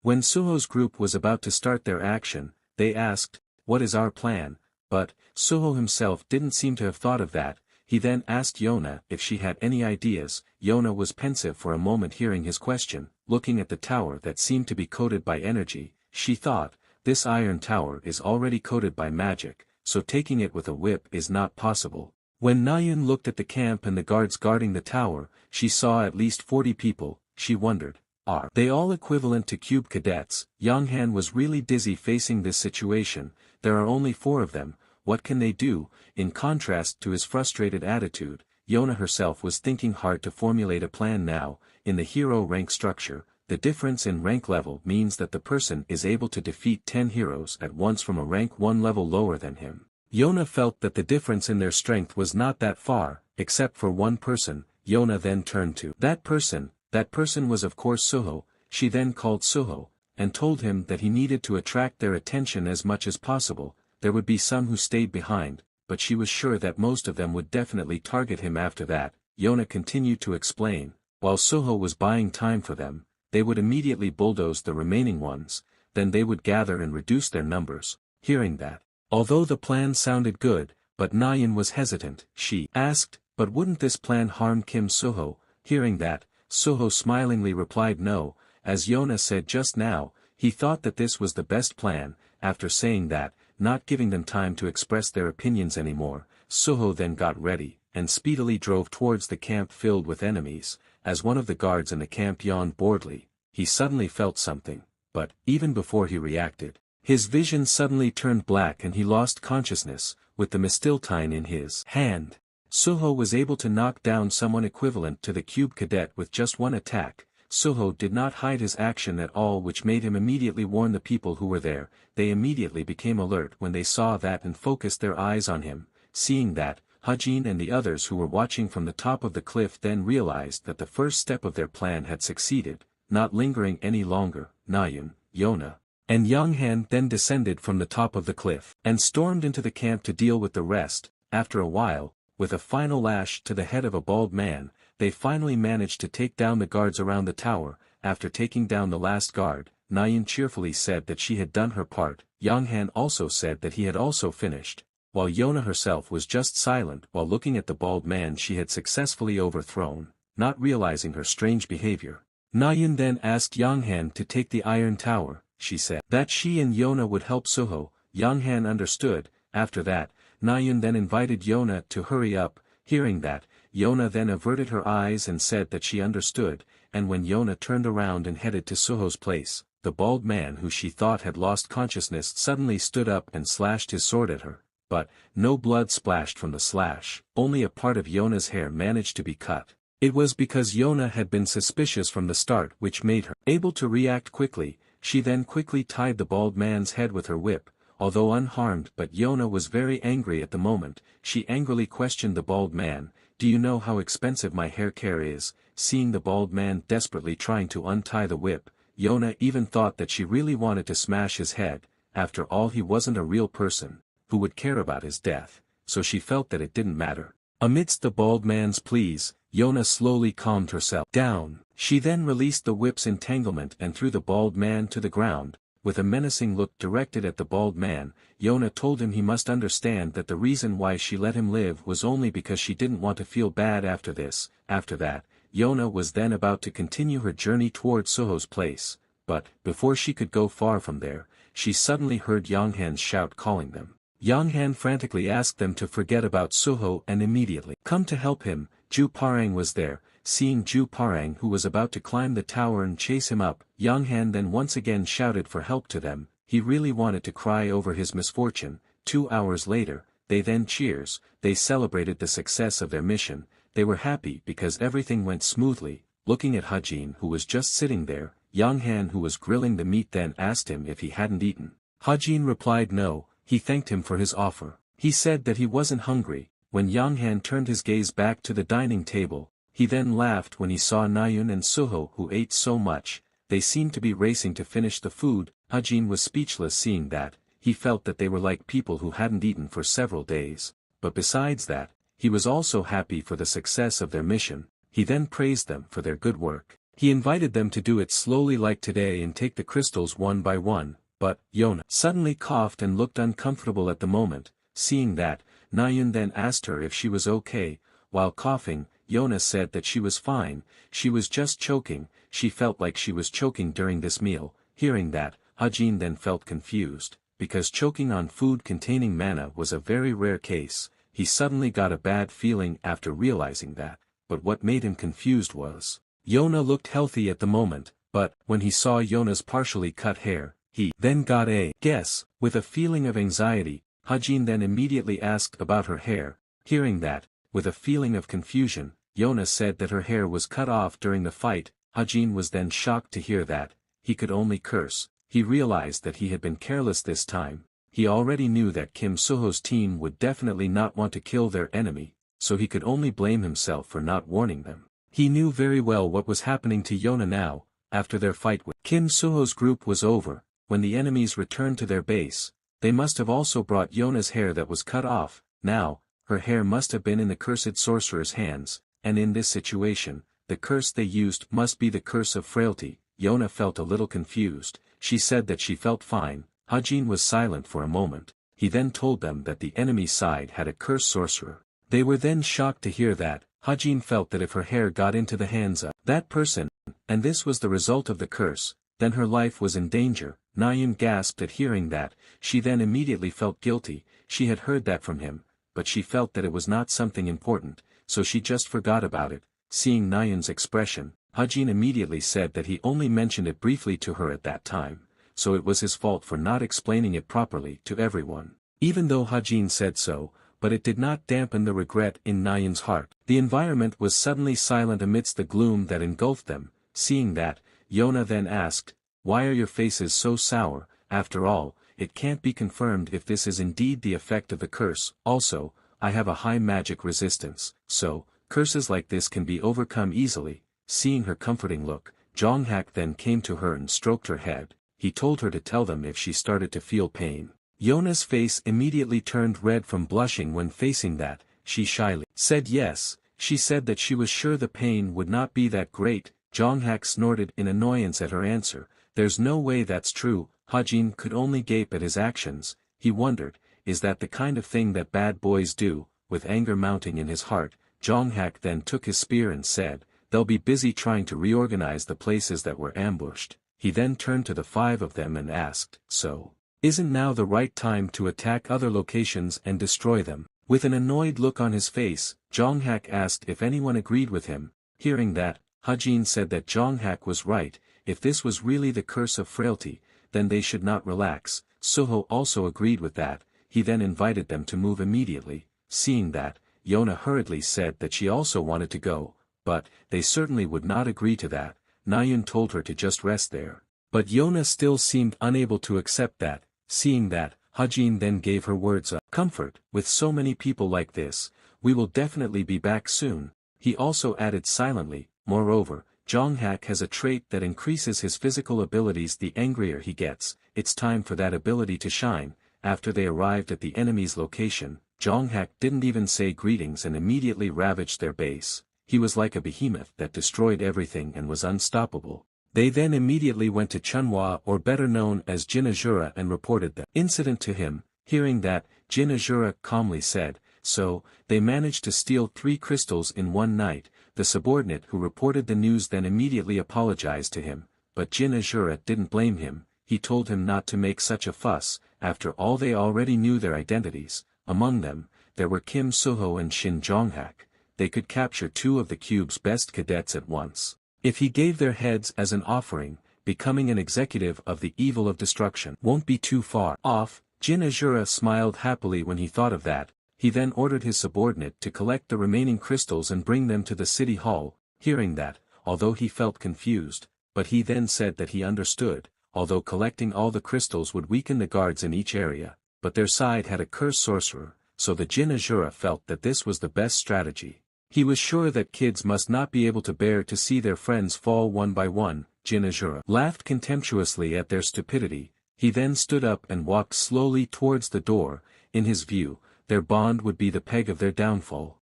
When Suho's group was about to start their action, they asked, "What is our plan?" But, Suho himself didn't seem to have thought of that. He then asked Yona if she had any ideas. Yona was pensive for a moment hearing his question, looking at the tower that seemed to be coated by energy. She thought, this iron tower is already coated by magic, so taking it with a whip is not possible. When Nayun looked at the camp and the guards guarding the tower, she saw at least 40 people. She wondered, are they all equivalent to cube cadets? Yonghan was really dizzy facing this situation. There are only 4 of them. What can they do? In contrast to his frustrated attitude, Yona herself was thinking hard to formulate a plan now. In the hero rank structure, the difference in rank level means that the person is able to defeat 10 heroes at once from a rank 1 level lower than him. Yona felt that the difference in their strength was not that far, except for one person. Yona then turned to that person. That person was of course Suho. She then called Suho, and told him that he needed to attract their attention as much as possible. There would be some who stayed behind, but she was sure that most of them would definitely target him after that. Yona continued to explain, while Suho was buying time for them, they would immediately bulldoze the remaining ones, then they would gather and reduce their numbers. Hearing that, although the plan sounded good, but Nayun was hesitant, she asked, but wouldn't this plan harm Kim Suho? Hearing that, Suho smilingly replied no. As Yona said just now, he thought that this was the best plan. After saying that, not giving them time to express their opinions anymore, Suho then got ready, and speedily drove towards the camp filled with enemies. As one of the guards in the camp yawned boredly, he suddenly felt something, but, even before he reacted, his vision suddenly turned black and he lost consciousness. With the mistletoe in his hand, Suho was able to knock down someone equivalent to the cube cadet with just one attack. Suho did not hide his action at all, which made him immediately warn the people who were there. They immediately became alert when they saw that and focused their eyes on him. Seeing that, Hajin and the others who were watching from the top of the cliff then realized that the first step of their plan had succeeded. Not lingering any longer, Nayun, Yona, and Yonghan then descended from the top of the cliff, and stormed into the camp to deal with the rest. After a while, with a final lash to the head of a bald man, they finally managed to take down the guards around the tower. After taking down the last guard, Nayun cheerfully said that she had done her part. Yonghan also said that he had also finished, while Yona herself was just silent while looking at the bald man she had successfully overthrown, not realizing her strange behavior. Nayun then asked Yonghan to take the iron tower. She said that she and Yona would help Suho. Yonghan understood. After that, Nayun then invited Yona to hurry up. Hearing that, Yona then averted her eyes and said that she understood, and when Yona turned around and headed to Suho's place, the bald man who she thought had lost consciousness suddenly stood up and slashed his sword at her, but, no blood splashed from the slash, only a part of Yona's hair managed to be cut. It was because Yona had been suspicious from the start which made her able to react quickly. She then quickly tied the bald man's head with her whip, although unharmed, but Yona was very angry at the moment. She angrily questioned the bald man, "Do you know how expensive my hair care is?" Seeing the bald man desperately trying to untie the whip, Yona even thought that she really wanted to smash his head. After all, he wasn't a real person who would care about his death, so she felt that it didn't matter. Amidst the bald man's pleas, Yona slowly calmed herself down. She then released the whip's entanglement and threw the bald man to the ground. With a menacing look directed at the bald man, Yona told him he must understand that the reason why she let him live was only because she didn't want to feel bad after this. After that, Yona was then about to continue her journey towards Suho's place, but, before she could go far from there, she suddenly heard Yonghan's shout calling them. Yonghan frantically asked them to forget about Suho and immediately come to help him. Ju Parang was there. Seeing Ju Parang who was about to climb the tower and chase him up, Yonghan then once again shouted for help to them. He really wanted to cry over his misfortune. 2 hours later, they then cheers. They celebrated the success of their mission. They were happy because everything went smoothly. Looking at Hajin who was just sitting there, Yonghan who was grilling the meat then asked him if he hadn't eaten. Hajin replied no. He thanked him for his offer. He said that he wasn't hungry. When Yonghan turned his gaze back to the dining table, he then laughed when he saw Nayun and Suho who ate so much. They seemed to be racing to finish the food. Hajin was speechless seeing that. He felt that they were like people who hadn't eaten for several days. But besides that, he was also happy for the success of their mission. He then praised them for their good work. He invited them to do it slowly like today and take the crystals one by one, but Yona suddenly coughed and looked uncomfortable at the moment. Seeing that, Nayun then asked her if she was okay. While coughing, Yona said that she was fine, she was just choking. She felt like she was choking during this meal. Hearing that, Hajin then felt confused, because choking on food containing mana was a very rare case. He suddenly got a bad feeling after realizing that, but what made him confused was, Yona looked healthy at the moment, but when he saw Yona's partially cut hair, he then got a guess. With a feeling of anxiety, Hajin then immediately asked about her hair. Hearing that, with a feeling of confusion, Yona said that her hair was cut off during the fight. Hajin was then shocked to hear that. He could only curse. He realized that he had been careless this time. He already knew that Kim Suho's team would definitely not want to kill their enemy, so he could only blame himself for not warning them. He knew very well what was happening to Yona now. After their fight with Kim Suho's group was over, when the enemies returned to their base, they must have also brought Yona's hair that was cut off. Now, her hair must have been in the cursed sorcerer's hands, and in this situation, the curse they used must be the curse of frailty. Yona felt a little confused. She said that she felt fine. Hajin was silent for a moment. He then told them that the enemy side had a cursed sorcerer. They were then shocked to hear that. Hajin felt that if her hair got into the hands of that person, and this was the result of the curse, then her life was in danger. Nayun gasped at hearing that. She then immediately felt guilty. She had heard that from him, but she felt that it was not something important, so she just forgot about it. Seeing Nayun's expression, Hajin immediately said that he only mentioned it briefly to her at that time, so it was his fault for not explaining it properly to everyone. Even though Hajin said so, but it did not dampen the regret in Nayun's heart. The environment was suddenly silent amidst the gloom that engulfed them. Seeing that, Yona then asked, "Why are your faces so sour? After all, it can't be confirmed if this is indeed the effect of the curse. Also, I have a high magic resistance, so, curses like this can be overcome easily." Seeing her comforting look, Jonghak then came to her and stroked her head. He told her to tell them if she started to feel pain. Yona's face immediately turned red from blushing when facing that. She shyly said yes. She said that she was sure the pain would not be that great. Jonghak snorted in annoyance at her answer. There's no way that's true. Hajin could only gape at his actions. He wondered, is that the kind of thing that bad boys do? With anger mounting in his heart, Jonghak then took his spear and said, "They'll be busy trying to reorganize the places that were ambushed." He then turned to the 5 of them and asked, "So, isn't now the right time to attack other locations and destroy them?" With an annoyed look on his face, Jonghak asked if anyone agreed with him. Hearing that, Hajin said that Jonghak was right. If this was really the curse of frailty, then they should not relax. Suho also agreed with that. He then invited them to move immediately. Seeing that, Yona hurriedly said that she also wanted to go, but they certainly would not agree to that. Nayun told her to just rest there. But Yona still seemed unable to accept that. Seeing that, Hajin then gave her words of comfort. "With so many people like this, we will definitely be back soon." He also added silently, "Moreover, Jonghak has a trait that increases his physical abilities the angrier he gets. It's time for that ability to shine." After they arrived at the enemy's location, Jonghak didn't even say greetings and immediately ravaged their base. He was like a behemoth that destroyed everything and was unstoppable. They then immediately went to Chunhua, or better known as Jin Azura, and reported the incident to him. Hearing that, Jin Azura calmly said, "So, they managed to steal 3 crystals in one night." The subordinate who reported the news then immediately apologized to him, but Jin Azura didn't blame him. He told him not to make such a fuss. After all, they already knew their identities. Among them, there were Kim Suho and Shin Jonghak. They could capture 2 of the cube's best cadets at once. If he gave their heads as an offering, becoming an executive of the evil of destruction won't be too far off. Jin Azura smiled happily when he thought of that. He then ordered his subordinate to collect the remaining crystals and bring them to the city hall. Hearing that, although he felt confused, but he then said that he understood, although collecting all the crystals would weaken the guards in each area, but their side had a cursed sorcerer, so the Jin Azura felt that this was the best strategy. He was sure that kids must not be able to bear to see their friends fall one by one. Jin Azura laughed contemptuously at their stupidity. He then stood up and walked slowly towards the door. In his view, their bond would be the peg of their downfall.